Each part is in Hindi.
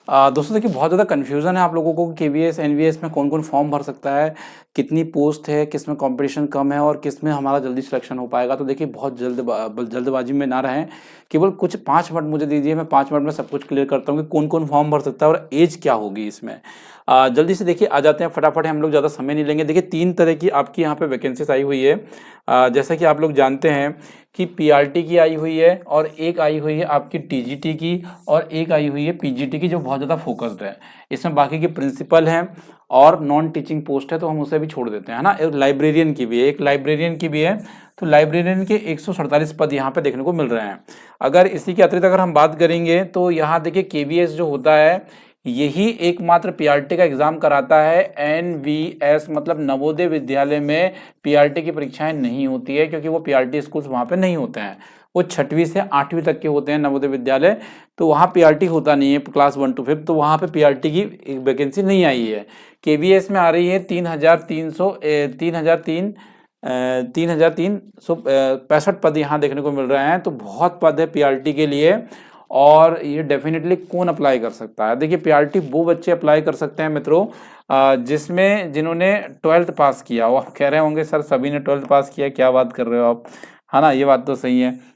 दोस्तों देखिए, बहुत ज़्यादा कन्फ्यूज़न है आप लोगों को कि केवीएस एनवीएस में कौन कौन फॉर्म भर सकता है, कितनी पोस्ट है, किस में कंपटीशन कम है और किस में हमारा जल्दी सिलेक्शन हो पाएगा। तो देखिए, बहुत जल्दबाजी में ना रहें, केवल कुछ 5 मिनट मुझे दीजिए, मैं 5 मिनट में सब कुछ क्लियर करता हूँ कि कौन कौन फॉर्म भर सकता है और एज क्या होगी इसमें। जल्दी से देखिए आ जाते हैं फटाफट, हम लोग ज़्यादा समय नहीं लेंगे। देखिए 3 तरह की आपकी यहाँ पे वैकेंसीज आई हुई है। जैसा कि आप लोग जानते हैं कि पीआरटी की आई हुई है और एक आई हुई है आपकी टीजीटी की और एक आई हुई है पीजीटी की, जो बहुत ज़्यादा फोकस्ड है। इसमें बाकी के प्रिंसिपल हैं और नॉन टीचिंग पोस्ट है, तो हम उसे भी छोड़ देते हैं, है ना। एक लाइब्रेरियन की भी है, एक लाइब्रेरियन की भी है। तो लाइब्रेरियन के 147 पद यहाँ पे देखने को मिल रहे हैं। अगर इसी के अतिरिक्त अगर हम बात करेंगे तो यहाँ देखिए केवीएस जो होता है, यही एकमात्र पीआरटी का एग्जाम कराता है। एनवीएस मतलब नवोदय विद्यालय में पीआरटी की परीक्षाएं नहीं होती है, क्योंकि वो पीआरटी स्कूल्स वहाँ पे नहीं होते हैं। वो 6वीं से 8वीं तक के होते हैं नवोदय विद्यालय, तो वहाँ पीआरटी होता नहीं है, क्लास 1 to 5, तो वहाँ पे पीआरटी की वैकेंसी नहीं आई है। केवीएस में आ रही है 3,365 पद यहाँ देखने को मिल रहे हैं। तो बहुत पद है पीआरटी के लिए, और ये डेफिनेटली कौन अप्लाई कर सकता है। देखिए पीआरटी वो बच्चे अप्लाई कर सकते हैं मित्रों जिन्होंने 12th पास किया हो। आप कह रहे होंगे सर सभी ने 12th पास किया, क्या बात कर रहे हो आप, है ना। ये बात तो सही है।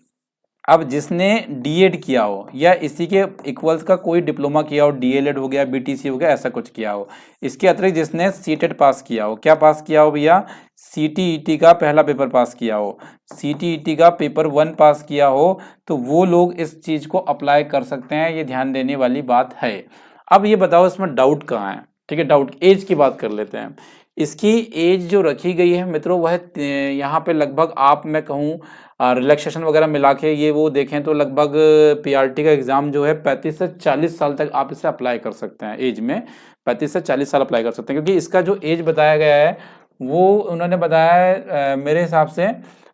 अब जिसने डीएड किया हो या इसी के इक्वल्स का कोई डिप्लोमा किया हो, डीएलएड हो गया, बीटीसी हो गया, ऐसा कुछ किया हो। इसके अतिरिक्त जिसने सीटेट पास किया हो, क्या पास किया हो भैया, सीटीईटी का पहला पेपर पास किया हो, सीटीईटी का पेपर 1 पास किया हो, तो वो लोग इस चीज़ को अप्लाई कर सकते हैं। ये ध्यान देने वाली बात है। अब ये बताओ इसमें डाउट कहाँ है। ठीक है, डाउट एज की बात कर लेते हैं। इसकी एज जो रखी गई है मित्रों, वह यहाँ पे लगभग आप मैं कहूँ रिलैक्सेशन वगैरह मिला के ये वो देखें तो लगभग पीआरटी का एग्ज़ाम जो है 35 से 40 साल तक आप इसे अप्लाई कर सकते हैं। एज में 35 से 40 साल अप्लाई कर सकते हैं, क्योंकि इसका जो एज बताया गया है वो उन्होंने बताया है मेरे हिसाब से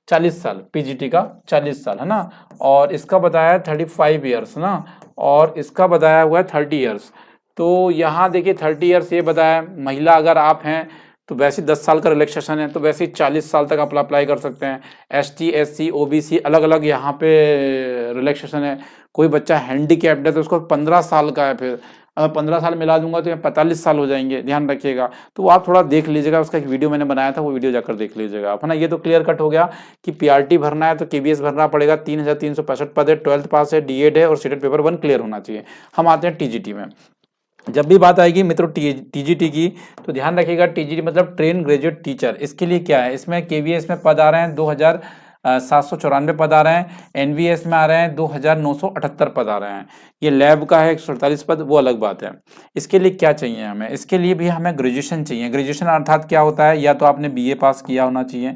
40 साल, पीजीटी का 40 साल है ना, और इसका बताया है 35 ईयर्स ना, और इसका बताया हुआ है 30 ईयर्स। तो यहाँ देखिए 30 ईयर्स ये बताया। महिला अगर आप हैं तो वैसे 10 साल का रिलैक्सेशन है, तो वैसे ही 40 साल तक आप अप्लाई कर सकते हैं। एसटी, एससी, ओबीसी अलग अलग यहाँ पे रिलैक्सेशन है। कोई बच्चा हैंडीकैप्ड है तो उसको 15 साल का है, फिर अगर 15 साल मिला दूंगा तो ये 45 साल हो जाएंगे, ध्यान रखिएगा। तो आप थोड़ा देख लीजिएगा, उसका एक वीडियो मैंने बनाया था, वो वीडियो जाकर देख लीजिएगा आप, है ना। ये तो क्लियर कट हो गया कि पीआरटी भरना है तो केवीएस भरना पड़ेगा। 3,365 पद है, 12th पास है, डीएड है और सीटेट पेपर 1 क्लियर होना चाहिए। हम आते हैं टीजीटी में। जब भी बात आएगी मित्रों टीजीटी की, तो ध्यान रखिएगा टीजीटी मतलब ट्रेन ग्रेजुएट टीचर। इसके लिए क्या है, इसमें केवीएस में पद आ रहे हैं 2,794 पद आ रहे हैं, एनवीएस में आ रहे हैं 2,978 पद आ रहे हैं। ये लैब का है 148 पद, वो अलग बात है। इसके लिए क्या चाहिए हमें, इसके लिए भी हमें ग्रेजुएशन चाहिए। ग्रेजुएशन अर्थात क्या होता है, या तो आपने बीए पास किया होना चाहिए,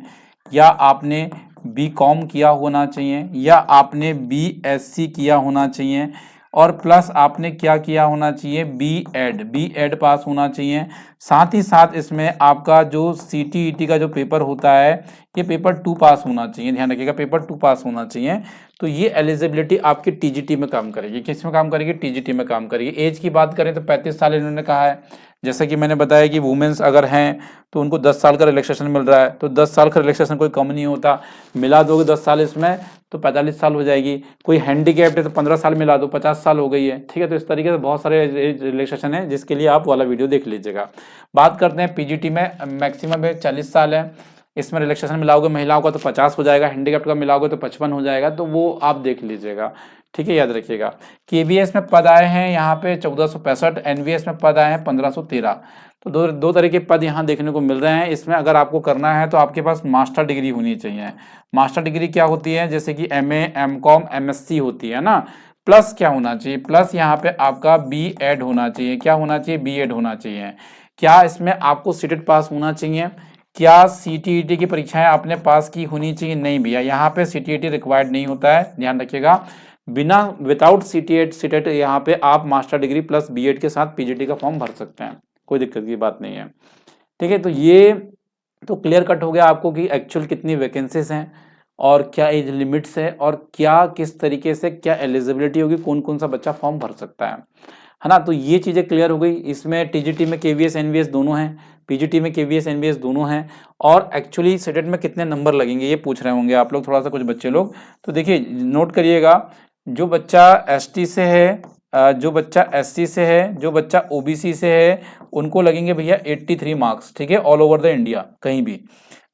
या आपने बीकॉम किया होना चाहिए, या आपने बीएससी किया होना चाहिए, और प्लस आपने क्या किया होना चाहिए, बीएड पास होना चाहिए। साथ ही साथ इसमें आपका जो सीटीईटी का जो पेपर होता है, ये पेपर 2 पास होना चाहिए। ध्यान रखिएगा, पेपर 2 पास होना चाहिए। तो ये एलिजिबिलिटी आपकी टीजीटी में काम करेगी। किस में काम करेगी, टीजीटी में काम करेगी। एज की बात करें तो 35 साल इन्होंने कहा है। जैसे कि मैंने बताया कि वुमेन्स अगर हैं तो उनको 10 साल का रिलैक्सेशन मिल रहा है, तो 10 साल का रिलैक्सेशन कोई कम नहीं होता। मिला दोगे 10 साल इसमें तो 45 साल हो जाएगी। कोई हैंडीकैप्ड है तो 15 साल मिला दो, 50 साल हो गई है। ठीक है, तो इस तरीके से बहुत सारे रिलैक्सेशन है, जिसके लिए आप वाला वीडियो देख लीजिएगा। बात करते हैं पीजीटी में, मैक्सिमम 40 साल है। इसमें रिलैक्सेशन मिलाओगे महिलाओं का तो 50 हो जाएगा, हैंडीकैप्ड का मिलाओगे तो 55 हो जाएगा, तो वो आप देख लीजिएगा। ठीक है, याद रखिएगा। केवीएस में पद आए हैं यहाँ पे 1465, एनवीएस में पद आए हैं 1513। तो दो तरह के पद यहाँ देखने को मिल रहे हैं। इसमें अगर आपको करना है तो आपके पास मास्टर डिग्री होनी चाहिए। मास्टर डिग्री क्या होती है, जैसे कि एमए, एमकॉम, एमएससी होती है ना। प्लस क्या होना चाहिए, प्लस यहाँ पे आपका बीएड होना चाहिए। क्या होना चाहिए, बीएड होना चाहिए। क्या इसमें आपको सीटेट पास होना चाहिए, क्या सीटीईटी की परीक्षाएं आपने पास की होनी चाहिए, नहीं भैया, यहाँ पे सीटीईटी रिक्वायर्ड नहीं होता है, ध्यान रखिएगा। बिना विदाउट सीटेट यहाँ पे आप मास्टर डिग्री प्लस बीएड के साथ पीजीटी का फॉर्म भर सकते हैं, कोई दिक्कत की बात नहीं है। ठीक है, तो ये तो क्लियर कट हो गया आपको कि एक्चुअल कितनी वैकेंसीज हैं और क्या एज लिमिट्स है और क्या किस तरीके से क्या एलिजिबिलिटी होगी, कौन कौन सा बच्चा फॉर्म भर सकता है ना। तो ये चीज़ें क्लियर हो गई। इसमें टीजीटी में केवीएस एनवीएस दोनों हैं, पीजीटी में केवीएस एनवीएस दोनों हैं। और एक्चुअली सीटेट में कितने नंबर लगेंगे ये पूछ रहे होंगे आप लोग, थोड़ा सा कुछ बच्चे लोग। तो देखिए नोट करिएगा, जो बच्चा एसटी से है जो बच्चा एससी से है, जो बच्चा ओबीसी से है, उनको लगेंगे भैया 83 मार्क्स, ठीक है, ऑल ओवर द इंडिया कहीं भी।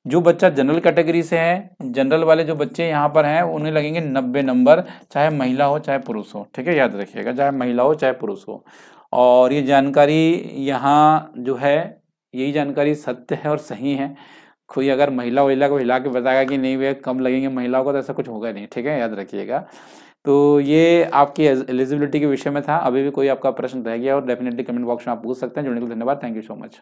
जो बच्चा जनरल कैटेगरी से है, जनरल वाले जो बच्चे यहाँ पर हैं, उन्हें लगेंगे 90 नंबर, चाहे महिला हो चाहे पुरुष हो, ठीक है, याद रखिएगा, चाहे महिला हो चाहे पुरुष हो। और ये जानकारी यहाँ जो है, यही जानकारी सत्य है और सही है। कोई अगर महिला वहिला को हिला के बताएगा कि नहीं भैया कम लगेंगे महिलाओं को, तो ऐसा कुछ होगा नहीं, ठीक है, याद रखिएगा। तो ये आपकी एलिजिबिलिटी के विषय में था। अभी भी कोई आपका प्रश्न रह गया और डेफिनेटली कमेंट बॉक्स में आप पूछ सकते हैं। जुड़ने के लिए धन्यवाद। Thank you so much.